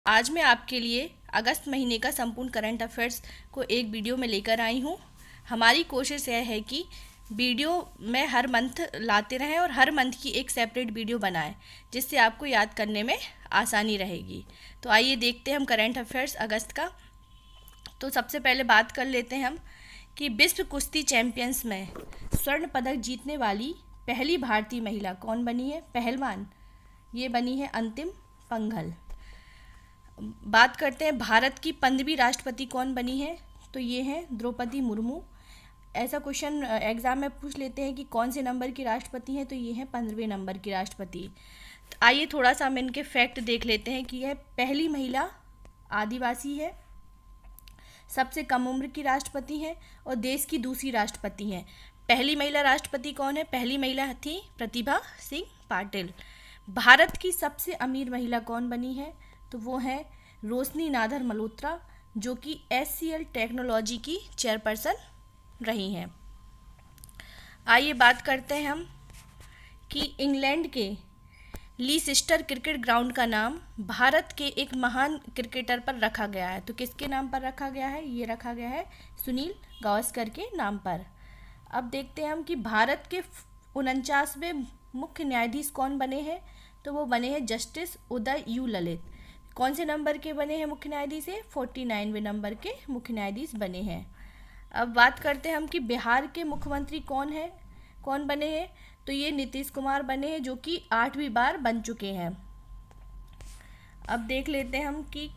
आज मैं आपके लिए अगस्त महीने का संपूर्ण करंट अफेयर्स को एक वीडियो में लेकर आई हूँ। हमारी कोशिश यह है कि वीडियो में हर मंथ लाते रहें और हर मंथ की एक सेपरेट वीडियो बनाएं, जिससे आपको याद करने में आसानी रहेगी। तो आइए देखते हैं हम करंट अफेयर्स अगस्त का। तो सबसे पहले बात कर लेते हैं हम कि विश्व कुश्ती चैंपियंस में स्वर्ण पदक जीतने वाली पहली भारतीय महिला कौन बनी है? पहलवान, ये बनी है अंतिम पंघल। बात करते हैं भारत की 15वीं राष्ट्रपति कौन बनी है? तो ये हैं द्रौपदी मुर्मू। ऐसा क्वेश्चन एग्जाम में पूछ लेते हैं कि कौन से नंबर की राष्ट्रपति हैं, तो ये हैं 15वें नंबर की राष्ट्रपति। तो आइए थोड़ा सा हम इनके फैक्ट देख लेते हैं कि यह पहली महिला आदिवासी है, सबसे कम उम्र की राष्ट्रपति हैं और देश की दूसरी राष्ट्रपति हैं। पहली महिला राष्ट्रपति कौन है? पहली महिला थी प्रतिभा सिंह पाटिल। भारत की सबसे अमीर महिला कौन बनी है? तो वो है रोशनी नादर मल्होत्रा, जो कि HCL टेक्नोलॉजी की चेयरपर्सन रही हैं। आइए बात करते हैं हम कि इंग्लैंड के लीसेस्टर क्रिकेट ग्राउंड का नाम भारत के एक महान क्रिकेटर पर रखा गया है। तो किसके नाम पर रखा गया है? ये रखा गया है सुनील गावस्कर के नाम पर। अब देखते हैं हम कि भारत के 49वें मुख्य न्यायाधीश कौन बने हैं? तो वो बने हैं जस्टिस उदय यू ललित। कौन से नंबर के बने हैं मुख्य न्यायाधीश? 49वें नंबर के मुख्य न्यायाधीश बने हैं। अब बात करते हैं हम कि बिहार के मुख्यमंत्री कौन बने हैं? तो ये नीतीश कुमार बने हैं, जो कि 8वीं बार बन चुके हैं। अब देख लेते हैं हम कि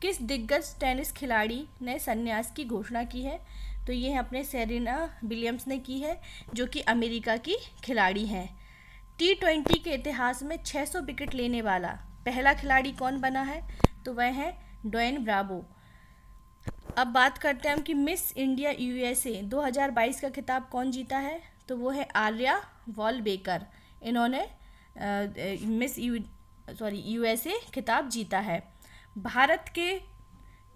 किस दिग्गज टेनिस खिलाड़ी ने संन्यास की घोषणा की है? तो ये अपने सेरेना विलियम्स ने की है, जो कि अमेरिका की खिलाड़ी हैं। T20 के इतिहास में 600 विकेट लेने वाला पहला खिलाड़ी कौन बना है? तो वह है ड्वेन ब्रावो। अब बात करते हैं हम कि मिस इंडिया USA 2022 का खिताब कौन जीता है? तो वो है आर्या वॉलबेकर। इन्होंने मिस USA खिताब जीता है। भारत के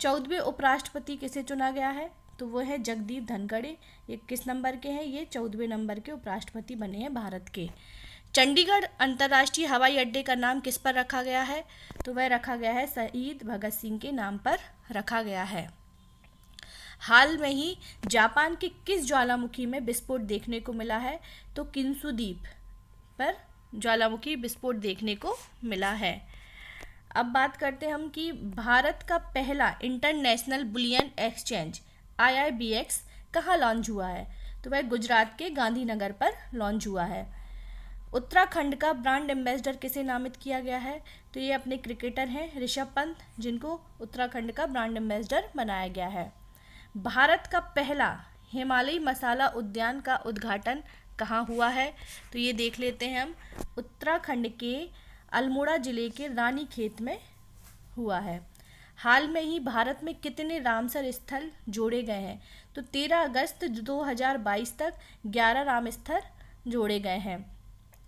14वें उपराष्ट्रपति किसे चुना गया है? तो वो है जगदीप धनखड़। ये किस नंबर के हैं? ये 14वें नंबर के उपराष्ट्रपति बने हैं भारत के। चंडीगढ़ अंतर्राष्ट्रीय हवाई अड्डे का नाम किस पर रखा गया है? तो वह रखा गया है शहीद भगत सिंह के नाम पर रखा गया है। हाल में ही जापान के किस ज्वालामुखी में विस्फोट देखने को मिला है? तो किन्सु द्वीप पर ज्वालामुखी विस्फोट देखने को मिला है। अब बात करते हैं हम कि भारत का पहला इंटरनेशनल बुलियन एक्सचेंज IIBX कहाँ लॉन्च हुआ है? तो वह गुजरात के गांधीनगर पर लॉन्च हुआ है। उत्तराखंड का ब्रांड एम्बेसडर किसे नामित किया गया है? तो ये अपने क्रिकेटर हैं ऋषभ पंत, जिनको उत्तराखंड का ब्रांड एम्बेसडर बनाया गया है। भारत का पहला हिमालयी मसाला उद्यान का उद्घाटन कहाँ हुआ है? तो ये देख लेते हैं हम। उत्तराखंड के अल्मोड़ा जिले के रानीखेत में हुआ है। हाल में ही भारत में कितने रामसर स्थल जोड़े गए हैं? तो 13 अगस्त 2022 तक 11 राम स्थल जोड़े गए हैं।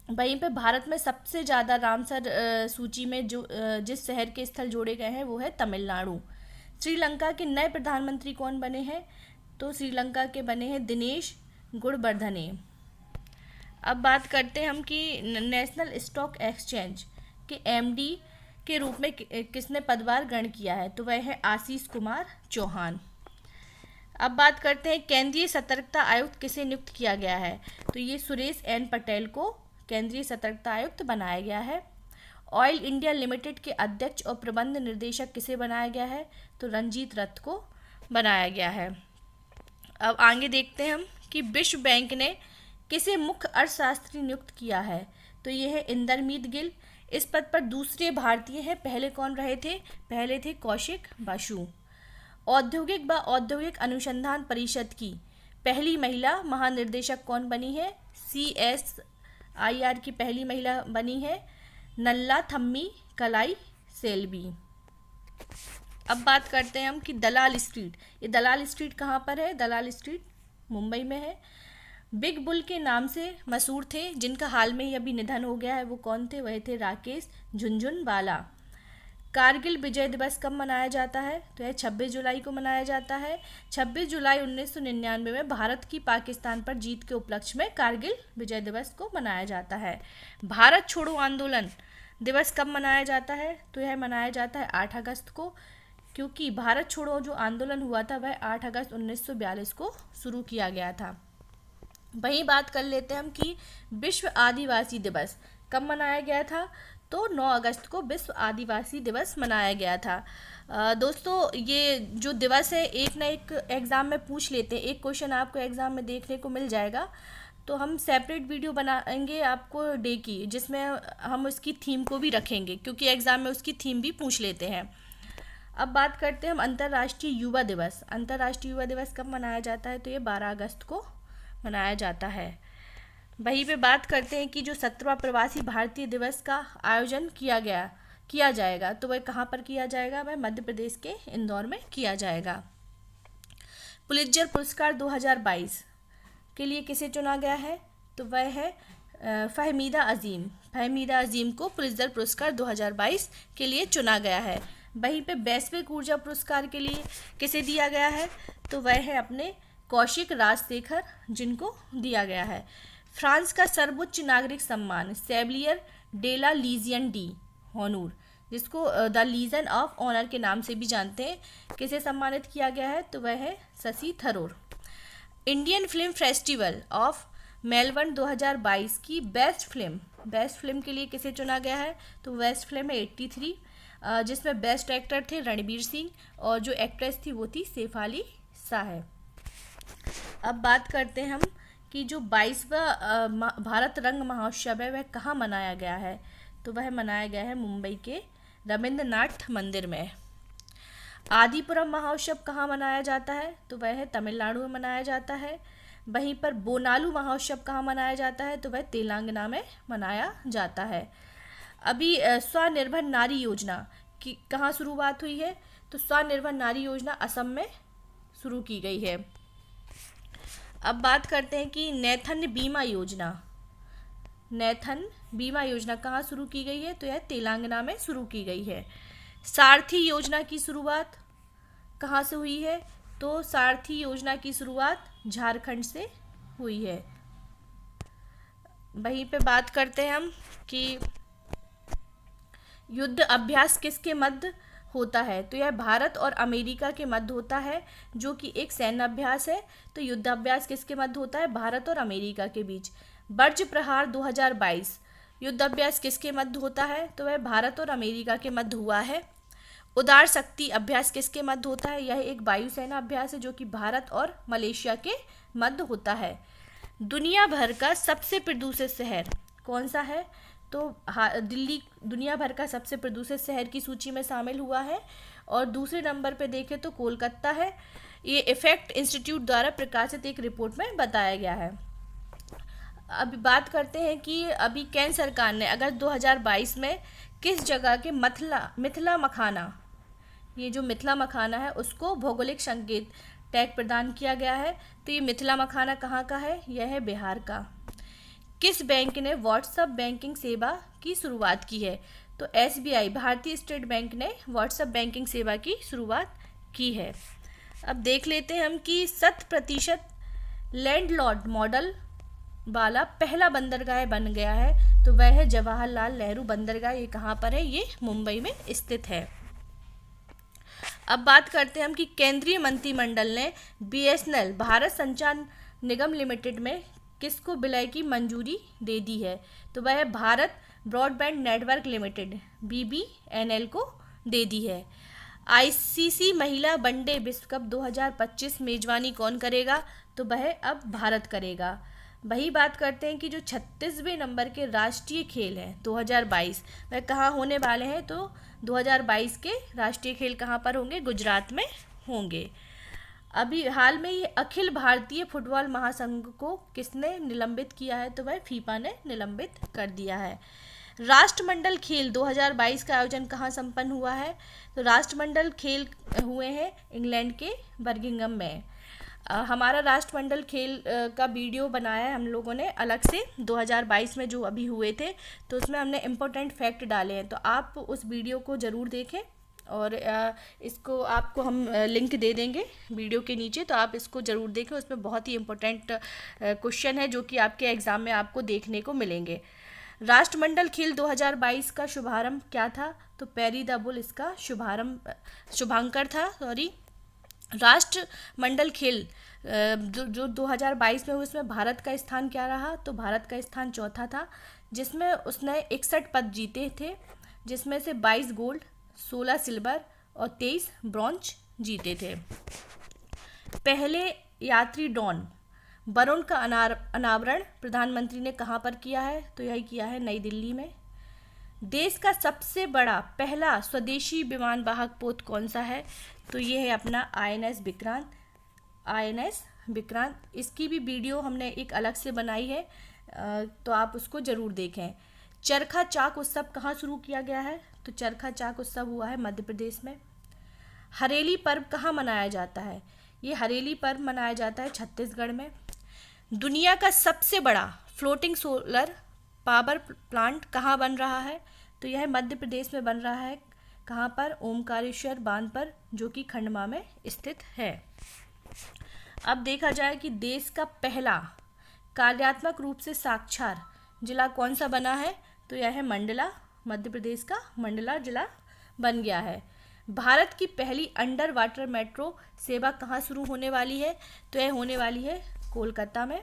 वहीं पे भारत में सबसे ज़्यादा रामसर सूची में जिस शहर के स्थल जोड़े गए हैं वो है तमिलनाडु। श्रीलंका के नए प्रधानमंत्री कौन बने हैं? तो श्रीलंका के बने हैं दिनेश गुणवर्धने। अब बात करते हैं हम कि नेशनल स्टॉक एक्सचेंज के MD के रूप में किसने पदभार ग्रहण किया है? तो वह है आशीष कुमार चौहान। अब बात करते हैं केंद्रीय सतर्कता आयुक्त किसे नियुक्त किया गया है? तो ये सुरेश N पटेल को केंद्रीय सतर्कता आयुक्त बनाया गया है। ऑयल इंडिया लिमिटेड के अध्यक्ष और प्रबंध निर्देशक किसे बनाया गया है? तो रंजीत रथ को बनाया गया है। अब आगे देखते हैं हम कि विश्व बैंक ने किसे मुख्य अर्थशास्त्री नियुक्त किया है? तो ये है इंदरमीत गिल। इस पद पर दूसरे भारतीय हैं। पहले कौन रहे थे? पहले थे कौशिक बसु। औद्योगिक व औद्योगिक अनुसंधान परिषद की पहली महिला महानिदेशक कौन बनी है? CSIR की पहली महिला बनी है नल्ला थम्मी कलाई सेल्वी। अब बात करते हैं हम कि दलाल स्ट्रीट, ये दलाल स्ट्रीट कहाँ पर है? दलाल स्ट्रीट मुंबई में है। बिग बुल के नाम से मशहूर थे, जिनका हाल में ही अभी निधन हो गया है, वो कौन थे? वह थे राकेश झुनझुनवाला। कारगिल विजय दिवस कब मनाया जाता है? तो यह 26 जुलाई को मनाया जाता है। 26 जुलाई 1999 में भारत की पाकिस्तान पर जीत के उपलक्ष्य में कारगिल विजय दिवस को मनाया जाता है। भारत छोड़ो आंदोलन दिवस कब मनाया जाता है? तो यह मनाया जाता है 8 अगस्त को, क्योंकि भारत छोड़ो जो आंदोलन हुआ था वह 8 अगस्त 1942 को शुरू किया गया था। वहीं बात कर लेते हैं हम कि विश्व आदिवासी दिवस कब मनाया गया था? तो 9 अगस्त को विश्व आदिवासी दिवस मनाया गया था। दोस्तों, ये जो दिवस है एक ना एक एग्ज़ाम में पूछ लेते हैं, एक क्वेश्चन आपको एग्ज़ाम में देखने को मिल जाएगा। तो हम सेपरेट वीडियो बनाएंगे आपको डे की, जिसमें हम उसकी थीम को भी रखेंगे, क्योंकि एग्ज़ाम में उसकी थीम भी पूछ लेते हैं। अब बात करते हैं हम अंतर्राष्ट्रीय युवा दिवस। अंतर्राष्ट्रीय युवा दिवस कब मनाया जाता है? तो ये 12 अगस्त को मनाया जाता है। वहीं पे बात करते हैं कि जो 17वां प्रवासी भारतीय दिवस का आयोजन किया जाएगा, तो वह कहाँ पर किया जाएगा? वह मध्य प्रदेश के इंदौर में किया जाएगा। पुलित्जर पुरस्कार 2022 के लिए किसे चुना गया है? तो वह है फहमीदा अजीम। फहमीदा अजीम को पुलित्जर पुरस्कार 2022 के लिए चुना गया है। वहीं पे वैश्विक ऊर्जा पुरस्कार के लिए किसे दिया गया है? तो वह है अपने कौशिक राजशेखर, जिनको दिया गया है। फ्रांस का सर्वोच्च नागरिक सम्मान सेवलियर डे ला लीजियन डी हॉनूर, जिसको द लीजन ऑफ ऑनर के नाम से भी जानते हैं, किसे सम्मानित किया गया है? तो वह है Shashi Tharoor. Indian film festival of Melbourne 2022 की बेस्ट फिल्म के लिए किसे चुना गया है? तो बेस्ट फिल्म है 83, जिसमें बेस्ट एक्टर थे रणबीर सिंह और जो एक्ट्रेस थी वो थी सैफ-अली साह। अब बात करते हैं हम कि जो 22वां भारत रंग महोत्सव है वह कहाँ मनाया गया है? तो वह मनाया गया है मुंबई के रविंद्रनाथ मंदिर में। आदिपुरम महोत्सव कहाँ मनाया जाता है? तो वह है तमिलनाडु में मनाया जाता है। वहीं पर बोनालू महोत्सव कहाँ मनाया जाता है? तो वह तेलंगाना में मनाया जाता है। अभी स्वनिर्भर नारी योजना की कहाँ शुरुआत हुई है? तो स्वनिर्भर नारी योजना असम में शुरू की गई है। अब बात करते हैं कि नेथन बीमा योजना कहाँ शुरू की गई है? तो यह तेलंगाना में शुरू की गई है। सारथी योजना की शुरुआत कहाँ से हुई है? तो सारथी योजना की शुरुआत झारखंड से हुई है। वहीं पे बात करते हैं हम कि युद्ध अभ्यास किसके मध्य होता है? तो यह भारत और अमेरिका के मध्य होता है, जो कि एक सैन्य अभ्यास है। तो युद्ध अभ्यास किसके मध्य होता है? भारत और अमेरिका के बीच। वज्र प्रहार 2022 युद्ध अभ्यास किसके मध्य होता है? तो वह भारत और अमेरिका के मध्य हुआ है। उदार शक्ति अभ्यास किसके मध्य होता है? यह एक वायुसेना अभ्यास है, जो कि भारत और मलेशिया के मध्य होता है। दुनिया भर का सबसे प्रदूषित शहर कौन सा है? तो दिल्ली दुनिया भर का सबसे प्रदूषित शहर की सूची में शामिल हुआ है। और दूसरे नंबर पे देखें तो कोलकाता है। ये इफेक्ट इंस्टीट्यूट द्वारा प्रकाशित एक रिपोर्ट में बताया गया है। अभी बात करते हैं कि अभी केंद्र सरकार ने अगस्त 2022 में किस जगह के मिथिला मखाना, ये जो मिथिला मखाना है उसको भौगोलिक संकेत टैग प्रदान किया गया है। तो ये मिथिला मखाना कहाँ का है? यह है बिहार का। किस बैंक ने व्हाट्सएप बैंकिंग सेवा की शुरुआत की है? तो SBI भारतीय स्टेट बैंक ने व्हाट्सएप बैंकिंग सेवा की शुरुआत की है। अब देख लेते हैं हम कि 100% लैंडलॉर्ड मॉडल वाला पहला बंदरगाह बन गया है। तो वह है जवाहरलाल नेहरू बंदरगाह। ये कहाँ पर है? ये मुंबई में स्थित है। अब बात करते हैं हम कि केंद्रीय मंत्रिमंडल ने BSNL भारत संचार निगम लिमिटेड में किसको विलय की मंजूरी दे दी है? तो वह Bharat broadband network limited BBNL को दे दी है। ICC महिला वनडे विश्व कप 2025 मेजबानी कौन करेगा? तो वह अब भारत करेगा। वही बात करते हैं कि जो 36वें नंबर के राष्ट्रीय खेल हैं 2022 वह कहाँ होने वाले हैं? तो 2022 के राष्ट्रीय खेल कहाँ पर होंगे? गुजरात में होंगे। अभी हाल में ये अखिल भारतीय फुटबॉल महासंघ को किसने निलंबित किया है? तो वह फीफा ने निलंबित कर दिया है। राष्ट्रमंडल खेल 2022 का आयोजन कहाँ संपन्न हुआ है? तो राष्ट्रमंडल खेल हुए हैं इंग्लैंड के बर्मिंघम में। हमारा राष्ट्रमंडल खेल का वीडियो बनाया है हम लोगों ने अलग से 2022 में जो अभी हुए थे, तो उसमें हमने इम्पोर्टेंट फैक्ट डाले हैं। तो आप उस वीडियो को ज़रूर देखें और इसको आपको हम लिंक दे देंगे वीडियो के नीचे, तो आप इसको ज़रूर देखें। उसमें बहुत ही इम्पोर्टेंट क्वेश्चन है जो कि आपके एग्ज़ाम में आपको देखने को मिलेंगे। राष्ट्रमंडल खेल 2022 का शुभारंभ क्या था? तो पेरी द बुल इसका शुभांकर था। राष्ट्रमंडल खेल जो 2022 में हुए, उसमें भारत का स्थान क्या रहा? तो भारत का स्थान चौथा था, जिसमें उसने 61 पद जीते थे, जिसमें से 22 गोल्ड, 16 सिल्वर और 23 ब्रॉन्ज जीते थे। पहले यात्री ड्रोन वरुण का अनावरण प्रधानमंत्री ने कहाँ पर किया है? तो यही किया है नई दिल्ली में। देश का सबसे बड़ा पहला स्वदेशी विमान वाहक पोत कौन सा है? तो ये है अपना INS विक्रांत। इसकी भी वीडियो हमने एक अलग से बनाई है, तो आप उसको ज़रूर देखें। चरखा चाक उत्सव कहाँ शुरू किया गया है? तो चरखा चाक उत्सव हुआ है मध्य प्रदेश में। हरेली पर्व कहाँ मनाया जाता है? ये हरेली पर्व मनाया जाता है छत्तीसगढ़ में। दुनिया का सबसे बड़ा फ्लोटिंग सोलर पावर प्लांट कहाँ बन रहा है? तो यह मध्य प्रदेश में बन रहा है। कहाँ पर? ओमकारेश्वर बांध पर, जो कि खंडवा में स्थित है। अब देखा जाए कि देश का पहला कार्यात्मक रूप से साक्षर जिला कौन सा बना है? तो यह है मंडला। मध्य प्रदेश का मंडला जिला बन गया है। भारत की पहली अंडर वाटर मेट्रो सेवा कहाँ शुरू होने वाली है? तो यह होने वाली है कोलकाता में।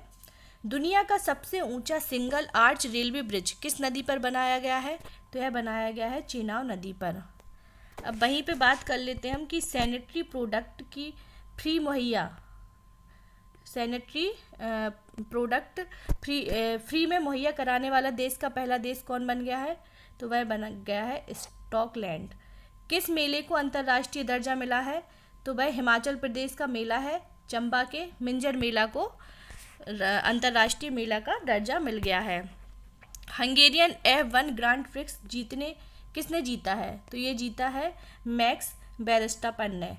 दुनिया का सबसे ऊंचा सिंगल आर्च रेलवे ब्रिज किस नदी पर बनाया गया है? तो यह बनाया गया है चेनाब नदी पर। अब वहीं पे बात कर लेते हैं हम कि सैनिटरी प्रोडक्ट की फ्री में मुहैया कराने वाला देश का पहला देश कौन बन गया है? तो वह बन गया है स्कॉटलैंड। किस मेले को अंतर्राष्ट्रीय दर्जा मिला है? तो वह हिमाचल प्रदेश का मेला है, चंबा के मिंजर मेला को अंतर्राष्ट्रीय मेला का दर्जा मिल गया है। हंगेरियन F1 ग्रांड प्रिक्स किसने जीता है? तो ये जीता है मैक्स वेरस्टापेन ने।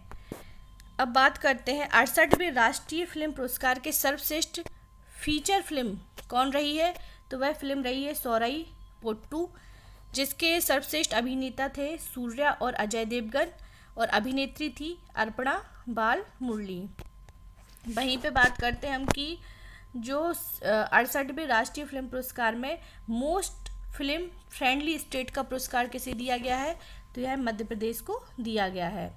अब बात करते हैं 68वें राष्ट्रीय फिल्म पुरस्कार के सर्वश्रेष्ठ फीचर फिल्म कौन रही है? तो वह फिल्म रही है सोराई पोट्टू, जिसके सर्वश्रेष्ठ अभिनेता थे सूर्या और अजय देवगन, और अभिनेत्री थी अर्पणा बाल मुरली। वहीं पे बात करते हैं हम कि जो 68वें राष्ट्रीय फिल्म पुरस्कार में मोस्ट फिल्म फ्रेंडली स्टेट का पुरस्कार किसे दिया गया है? तो यह मध्य प्रदेश को दिया गया है।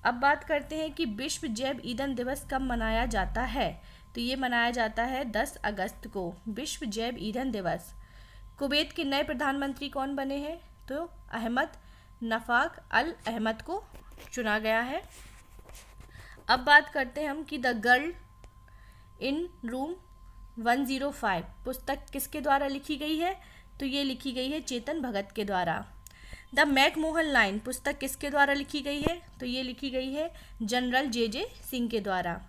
अब बात करते हैं कि विश्व जैव ईंधन दिवस कब मनाया जाता है? तो ये मनाया जाता है 10 अगस्त को, विश्व जैव ईंधन दिवस। कुवैत के नए प्रधानमंत्री कौन बने हैं? तो अहमद नफाक अल अहमद को चुना गया है। अब बात करते हैं हम कि द गर्ल इन रूम 105 पुस्तक किसके द्वारा लिखी गई है? तो ये लिखी गई है चेतन भगत के द्वारा। द मैकमोहन लाइन पुस्तक किसके द्वारा लिखी गई है? तो ये लिखी गई है जनरल JJ सिंह के द्वारा।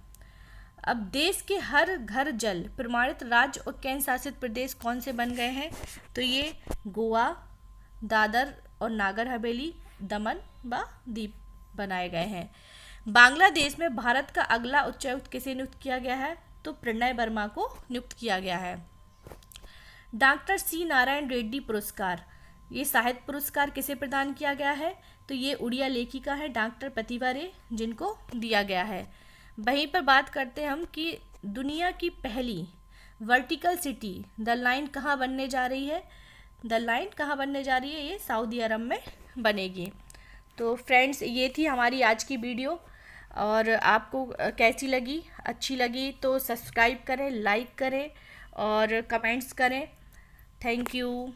अब देश के हर घर जल प्रमाणित राज्य और केंद्र शासित प्रदेश कौन से बन गए हैं? तो ये गोवा, दादर और नागर हवेली, दमन व दीव बनाए गए हैं। बांग्लादेश में भारत का अगला उच्चायुक्त किसे नियुक्त किया गया है? तो प्रणय वर्मा को नियुक्त किया गया है। डॉक्टर C नारायण रेड्डी पुरस्कार, ये साहित्य पुरस्कार किसे प्रदान किया गया है? तो ये उड़िया लेखिका है डॉक्टर प्रतिभा रे, जिनको दिया गया है। वहीं पर बात करते हैं हम कि दुनिया की पहली वर्टिकल सिटी द लाइन कहाँ बनने जा रही है? द लाइन कहाँ बनने जा रही है? ये सऊदी अरब में बनेगी। तो फ्रेंड्स, ये थी हमारी आज की वीडियो, और आपको कैसी लगी? अच्छी लगी तो सब्सक्राइब करें, लाइक करें और कमेंट्स करें। Thank you.